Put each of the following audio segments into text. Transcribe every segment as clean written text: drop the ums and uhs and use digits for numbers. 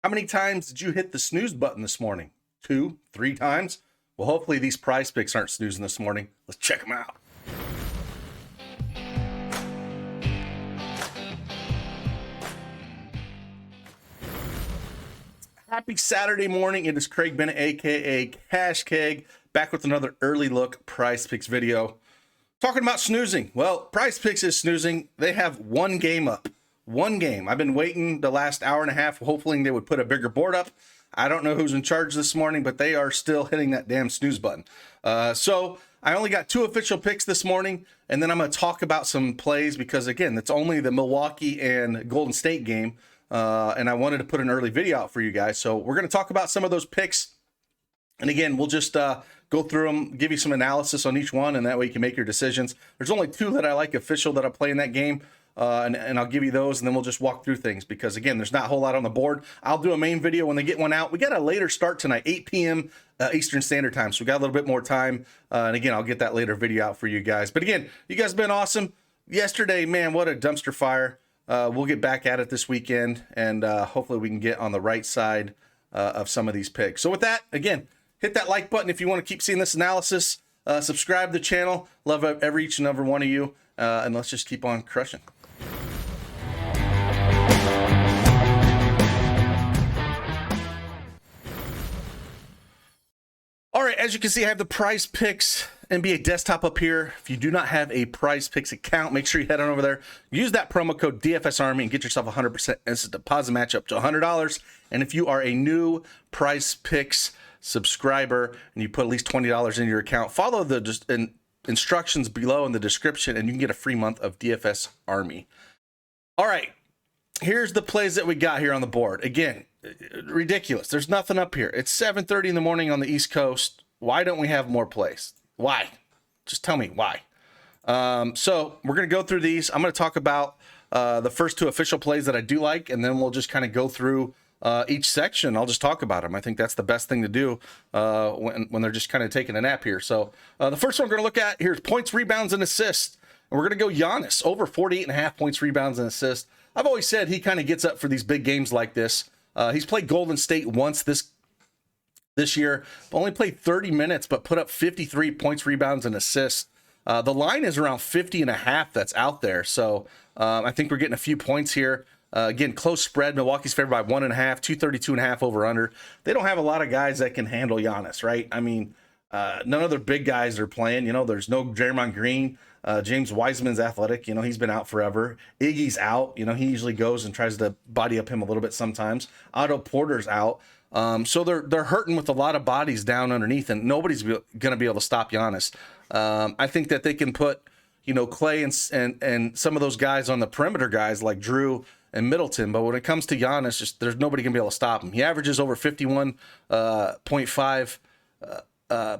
How many times did you hit the snooze button this morning? 2, 3 times? Well, hopefully these prize picks aren't snoozing this morning. Let's check them out. Happy Saturday morning. It is Craig Bennett, aka Cash Keg, back with another early look prize picks video. Talking about snoozing. Well, prize picks is snoozing. They have one game up. One game. I've been waiting the last hour and a half, hoping they would put a bigger board up. I don't know who's in charge this morning, but they are still hitting that damn snooze button. So I only got 2 official picks this morning, and then I'm going to talk about some plays because, again, it's only the Milwaukee and Golden State game, and I wanted to put an early video out for you guys. So we're going to talk about some of those picks, and again, we'll just go through them, give you some analysis on each one, and that way you can make your decisions. There's only 2 that I like official that I play in that game. And I'll give you those, and then we'll just walk through things because, again, there's not a whole lot on the board. I'll do a main video when they get one out. We got a later start tonight, 8 p.m. Eastern Standard Time, so we got a little bit more time. And, again, I'll get that later video out for you guys. But, again, you guys have been awesome. Yesterday, man, what a dumpster fire. We'll get back at it this weekend, and hopefully we can get on the right side of some of these picks. So, with that, again, hit that like button if you want to keep seeing this analysis. Subscribe to the channel. Love each and every one of you. And let's just keep on crushing. All right, as you can see, I have the Prizepicks NBA desktop up here. If you do not have a Prizepicks account, make sure you head on over there. Use that promo code DFSArmy and get yourself a 100% instant deposit match up to $100. And if you are a new Prizepicks subscriber and you put at least $20 in your account, follow the instructions below in the description, and you can get a free month of DFSArmy. All right, here's the plays that we got here on the board. Again, ridiculous. There's nothing up here. It's 7:30 in the morning on the East Coast. Why don't we have more plays? Why? Just tell me why. So we're going to go through these. I'm going to talk about the first 2 official plays that I do like, and then we'll just kind of go through each section. I'll just talk about them. I think that's the best thing to do when they're just kind of taking a nap here. So the first one we're going to look at here is points, rebounds, and assists. And we're going to go Giannis, over 48.5 points, rebounds, and assists. I've always said he kind of gets up for these big games like this. He's played Golden State once this year, only played 30 minutes, but put up 53 points, rebounds, and assists. The line is around 50.5 that's out there. So I think we're getting a few points here. Again, close spread. Milwaukee's favored by 1.5, 232.5 over under. They don't have a lot of guys that can handle Giannis, right? I mean, none of their big guys are playing. You know, there's no Draymond Green. James Wiseman's athletic. You know, he's been out forever. Iggy's out. You know, he usually goes and tries to body up him a little bit sometimes. Otto Porter's out. So they're hurting with a lot of bodies down underneath, and nobody's going to be able to stop Giannis. I think that they can put, you know, Clay and some of those guys on the perimeter guys like Drew and Middleton, but when it comes to Giannis, just there's nobody going to be able to stop him. He averages over 51.5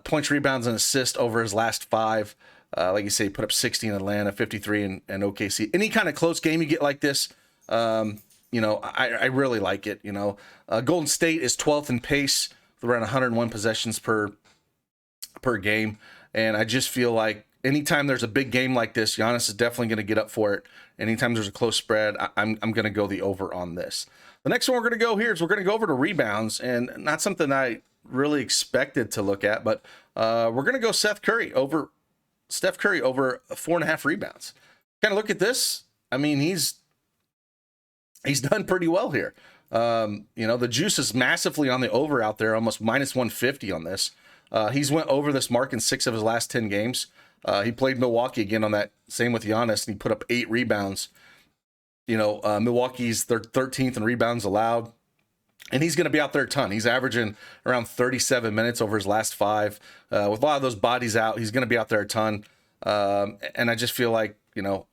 points, rebounds, and assists over his last 5. Like you say, he put up 60 in Atlanta, 53 in OKC. Any kind of close game you get like this, you know, I really like it. You know, Golden State is 12th in pace with around 101 possessions per game, and I just feel like anytime there's a big game like this, Giannis is definitely going to get up for it. Anytime there's a close spread, I'm going to go the over on this. The next one we're going to go here is we're going to go over to rebounds, and not something I really expected to look at, but we're going to go Steph Curry over 4.5 rebounds. Kind of look at this. I mean, he's done pretty well here. You know, the juice is massively on the over out there, almost minus 150 on this. He's went over this mark in 6 of his last 10 games. He played Milwaukee again on that, same with Giannis, and he put up 8 rebounds. You know, Milwaukee's 13th in rebounds allowed, and he's going to be out there a ton. He's averaging around 37 minutes over his last 5. With a lot of those bodies out, he's going to be out there a ton. And I just feel like, you know,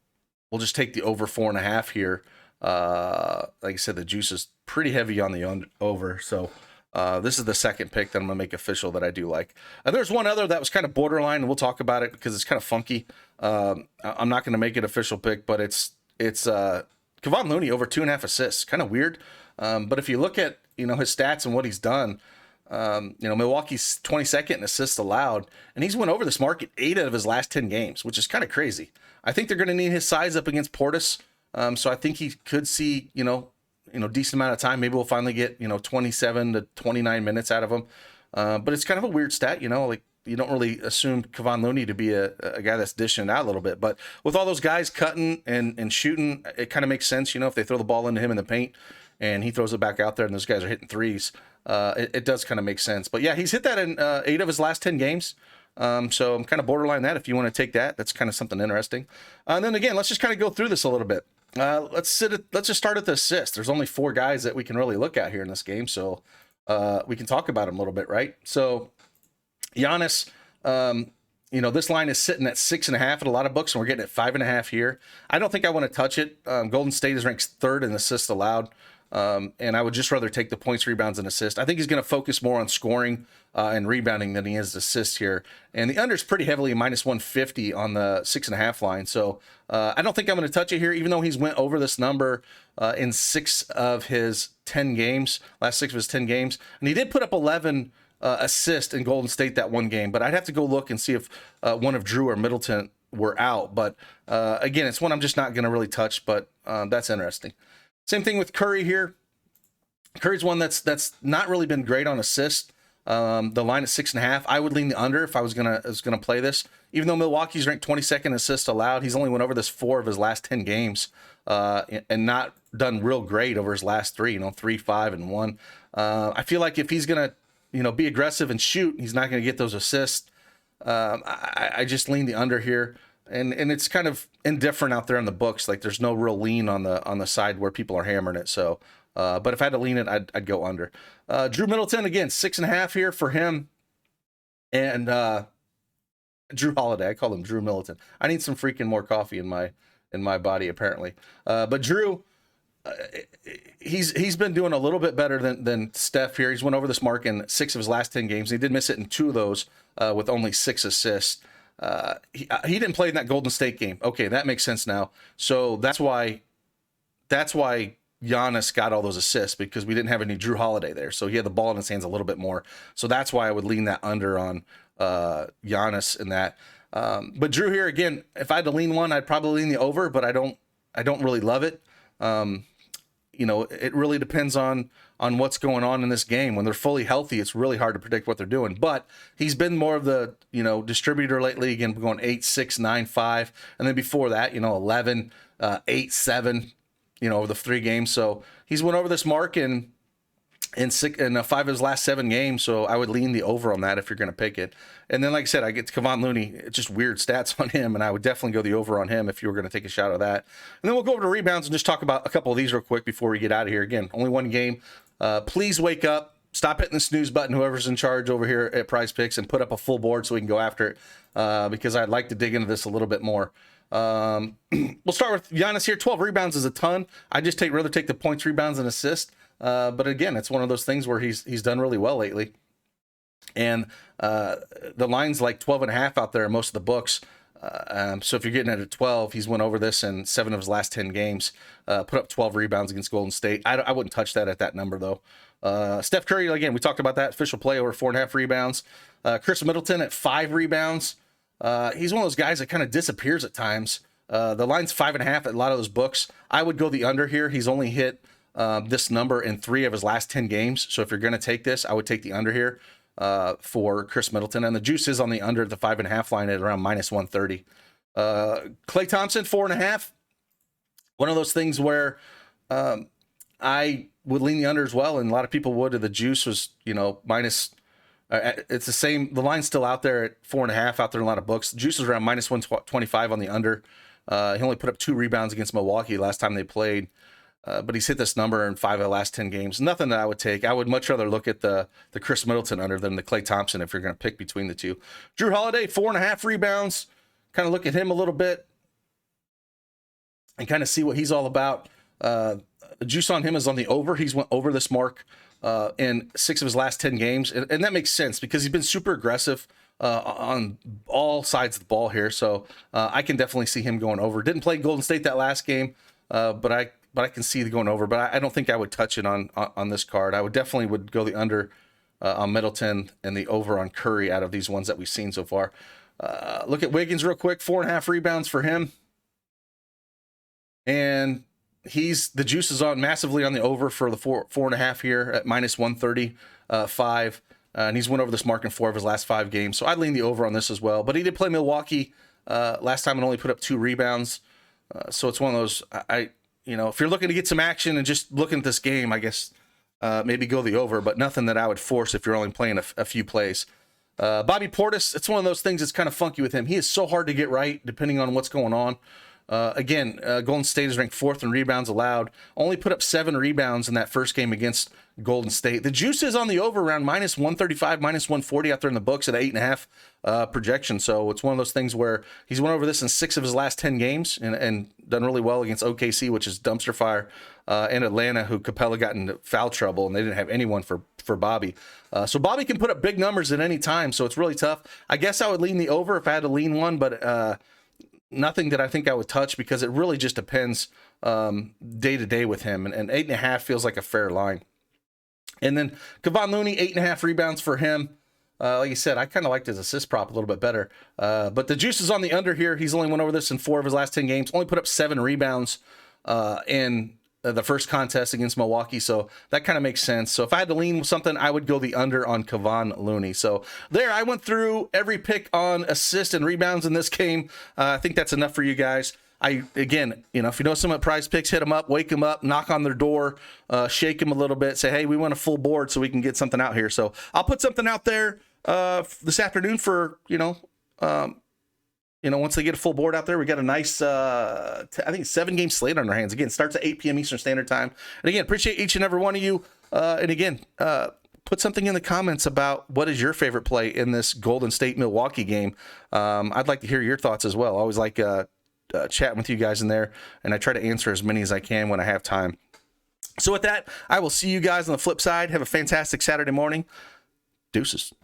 we'll just take the over 4.5 here. Like I said, the juice is pretty heavy on the over, so this is the second pick that I'm going to make official that I do like. There's one other that was kind of borderline, and we'll talk about it because it's kind of funky. I'm not going to make it official pick, but it's Kevon Looney over 2.5 assists. Kind of weird, but if you look at, you know, his stats and what he's done, you know, Milwaukee's 22nd in assists allowed, and he's went over this mark in 8 out of his last 10 games, which is kind of crazy. I think they're going to need his size up against Portis, so I think he could see, you know, decent amount of time. Maybe we'll finally get 27 to 29 minutes out of him. But it's kind of a weird stat, like you don't really assume Kevon Looney to be a guy that's dishing it out a little bit. But with all those guys cutting and shooting, it kind of makes sense, if they throw the ball into him in the paint and he throws it back out there and those guys are hitting threes. It does kind of make sense. But yeah, he's hit that in 8 of his last 10 games. So I'm kind of borderline that. If you want to take that, that's kind of something interesting. And then again, let's just kind of go through this a little bit. Let's just start at the assist. There's only 4 guys that we can really look at here in this game. So we can talk about them a little bit, right? So Giannis, this line is sitting at 6.5 at a lot of books, and we're getting at 5.5 here. I don't think I want to touch it. Golden State is ranked 3rd in assists allowed. And I would just rather take the points, rebounds, and assists. I think he's going to focus more on scoring and rebounding than he is assists here. And the under is pretty heavily minus 150 on the 6.5 line. So I don't think I'm going to touch it here, even though he's went over this number in 6 of his 10 games, last 6 of his 10 games. And he did put up 11 assists in Golden State that one game. But I'd have to go look and see if one of Drew or Middleton were out. But again, it's one I'm just not going to really touch, but that's interesting. Same thing with Curry here. Curry's one that's not really been great on assists. The line at 6.5. I would lean the under if I was gonna play this. Even though Milwaukee's ranked 22nd assists allowed, he's only went over this 4 of his last 10 games, and not done real great over his last 3. 3, 5, and 1. I feel like if he's gonna be aggressive and shoot, he's not gonna get those assists. I just lean the under here. And it's kind of indifferent out there in the books. Like there's no real lean on the side where people are hammering it. So, but if I had to lean it, I'd go under. Drew Middleton again, 6.5 here for him, and Drew Holiday. I call him Drew Middleton. I need some freaking more coffee in my body apparently. But Drew, he's been doing a little bit better than Steph here. He's went over this mark in 6 of his last 10 games. He did miss it in 2 of those with only 6 assists. He didn't play in that Golden State game. Okay, that makes sense now. So that's why Giannis got all those assists, because we didn't have any Drew Holiday there. So he had the ball in his hands a little bit more. So that's why I would lean that under on Giannis in that. But Drew here again, if I had to lean one, I'd probably lean the over, but I don't really love it. It really depends on what's going on in this game. When they're fully healthy, it's really hard to predict what they're doing. But he's been more of the, distributor lately, again, going 8, 6, 9, 5. And then before that, 11, 8, 7, over the 3 games. So he's went over this mark in 5 of his last 7 games. So I would lean the over on that if you're going to pick it. And then, like I said, I get to Kevon Looney. It's just weird stats on him, and I would definitely go the over on him if you were going to take a shot at that. And then we'll go over to rebounds and just talk about a couple of these real quick before we get out of here. Again, only 1 game. Please wake up. Stop hitting the snooze button, whoever's in charge over here at Prizepicks, and put up a full board so we can go after it, because I'd like to dig into this a little bit more. We'll start with Giannis here. 12 rebounds is a ton. I just rather take the points, rebounds, and assists. But again, it's one of those things where he's done really well lately. And the line's like 12.5 out there in most of the books. So if you're getting it at 12, he's went over this in 7 of his last 10 games, put up 12 rebounds against Golden State. I wouldn't touch that at that number, though. Steph Curry, again, we talked about that. Official play over 4.5 rebounds. Chris Middleton at 5 rebounds. He's one of those guys that kind of disappears at times. The line's 5.5 at a lot of those books. I would go the under here. He's only hit this number in 3 of his last 10 games. So if you're going to take this, I would take the under here for Chris Middleton. And the juice is on the under at the 5.5 line at around minus 130. Klay Thompson, 4.5. One of those things where I would lean the under as well, and a lot of people would. The juice was, minus. It's the same. The line's still out there at 4.5 out there in a lot of books. The juice is around minus 125 on the under. He only put up 2 rebounds against Milwaukee last time they played. But he's hit this number in 5 of the last 10 games. Nothing that I would take. I would much rather look at the Chris Middleton under than the Klay Thompson if you're going to pick between the two. Drew Holiday, 4.5 rebounds. Kind of look at him a little bit and kind of see what he's all about. The juice on him is on the over. He's went over this mark in 6 of his last 10 games. And that makes sense because he's been super aggressive on all sides of the ball here. So I can definitely see him going over. Didn't play Golden State that last game, but I can see it going over. But I don't think I would touch it on this card. I would definitely go the under on Middleton and the over on Curry out of these ones that we've seen so far. Look at Wiggins real quick. 4.5 rebounds for him. And the juice is on massively on the over for the 4.5 here at minus 135. And he's went over this mark in 4 of his last 5 games. So I'd lean the over on this as well. But he did play Milwaukee last time and only put up 2 rebounds. So it's one of those, if you're looking to get some action and just looking at this game, I guess maybe go the over, but nothing that I would force if you're only playing a few plays. Bobby Portis, it's one of those things that's kind of funky with him. He is so hard to get right depending on what's going on. Golden State is ranked 4th in rebounds allowed. Only put up 7 rebounds in that first game against Golden State. The juice is on the over around minus 135, minus 140 out there in the books at 8.5 projection. So it's one of those things where he's went over this in 6 of his last 10 games and done really well against OKC, which is dumpster fire, and Atlanta, who Capella got into foul trouble, and they didn't have anyone for Bobby. So Bobby can put up big numbers at any time, so it's really tough. I guess I would lean the over if I had to lean one, but nothing that I think I would touch because it really just depends day to day with him. And 8.5 feels like a fair line. And then Kevon Looney, 8.5 rebounds for him. Like I said, I kind of liked his assist prop a little bit better. But the juice is on the under here. He's only went over this in 4 of his last 10 games. Only put up 7 rebounds in the first contest against Milwaukee. So that kind of makes sense. So if I had to lean something, I would go the under on Kevon Looney. So there, I went through every pick on assist and rebounds in this game. I think that's enough for you guys. Again, if you know someone at Prizepicks, hit them up, wake them up, knock on their door, shake them a little bit, say, hey, we want a full board so we can get something out here. So I'll put something out there this afternoon for, once they get a full board out there. We got a nice, I think 7-game slate on our hands. Again, starts at 8 p.m. Eastern Standard Time. And again, appreciate each and every one of you. And again, put something in the comments about what is your favorite play in this Golden State Milwaukee game. I'd like to hear your thoughts as well. I always like chatting with you guys in there, and I try to answer as many as I can when I have time. So with that, I will see you guys on the flip side. Have a fantastic Saturday morning. Deuces.